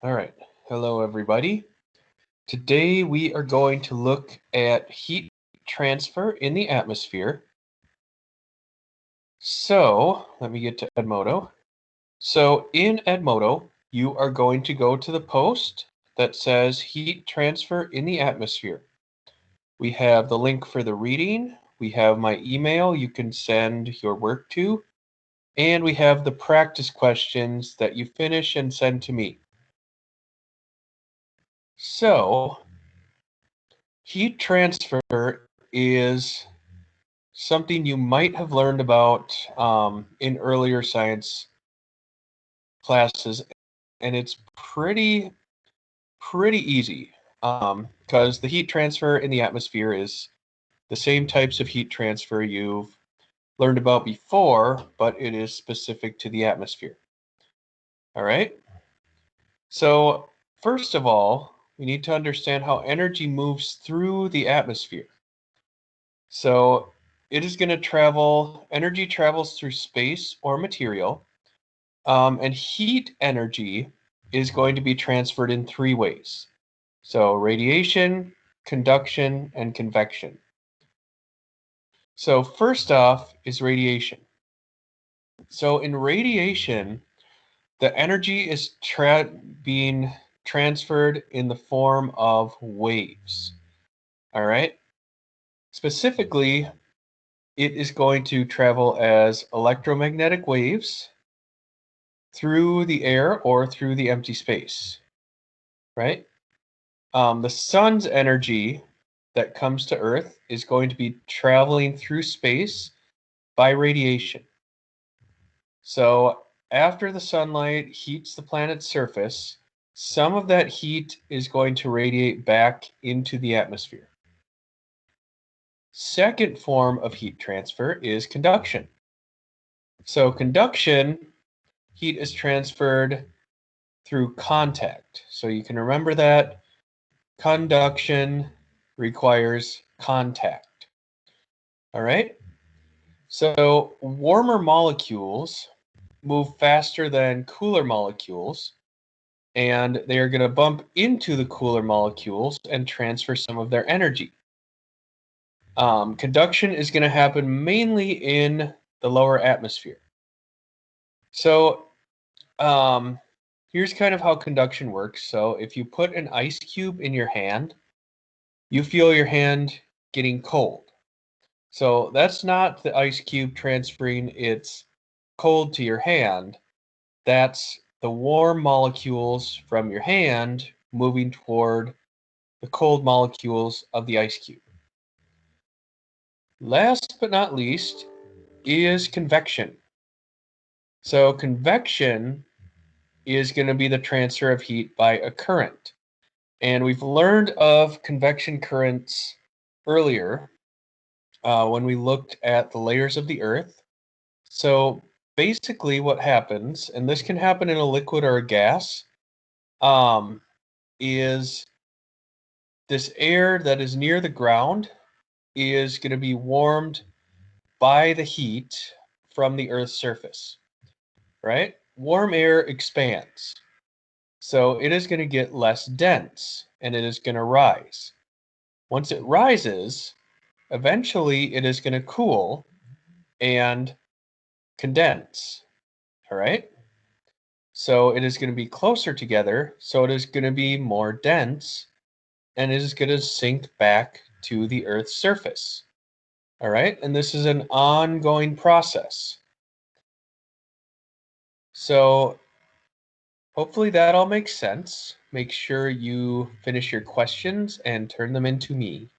All right. Hello, everybody. Today we are going to look at heat transfer in the atmosphere. So let me get to Edmodo. So in Edmodo, you are going to go to the post that says heat transfer in the atmosphere. We have the link for the reading. We have my email you can send your work to. And we have the practice questions that you finish and send to me. So heat transfer is something you might have learned about in earlier science classes, and it's pretty easy because the heat transfer in the atmosphere is the same types of heat transfer you've learned about before, but it is specific to the atmosphere. All right. So first of all, we need to understand how energy moves through the atmosphere. So it is going to travel, energy travels through space or material, and heat energy is going to be transferred in three ways. So radiation, conduction, and convection. So first off is radiation. So in radiation, the energy is being transferred in the form of waves. All right. Specifically, it is going to travel as electromagnetic waves through the air or through the empty space, right? The sun's energy that comes to Earth is going to be traveling through space by radiation. So after the sunlight heats the planet's surface, some of that heat is going to radiate back into the atmosphere. Second form of heat transfer is conduction. So conduction, heat is transferred through contact. So you can remember that conduction requires contact. All right? So warmer molecules move faster than cooler molecules, and they are going to bump into the cooler molecules and transfer some of their energy. Conduction is going to happen mainly in the lower atmosphere. So here's kind of how conduction works. So if you put an ice cube in your hand, you feel your hand getting cold. So that's not the ice cube transferring its cold to your hand. That's the warm molecules from your hand moving toward the cold molecules of the ice cube. Last but not least is convection. So convection is going to be the transfer of heat by a current. And we've learned of convection currents earlier when we looked at the layers of the Earth. So basically what happens, and this can happen in a liquid or a gas, is this air that is near the ground is going to be warmed by the heat from the Earth's surface, right? Warm air expands. So it is going to get less dense and it is going to rise. Once it rises, eventually it is going to cool and condense. All right. So it is going to be closer together. So it is going to be more dense and it is going to sink back to the Earth's surface. All right. And this is an ongoing process. So hopefully that all makes sense. Make sure you finish your questions and turn them into me.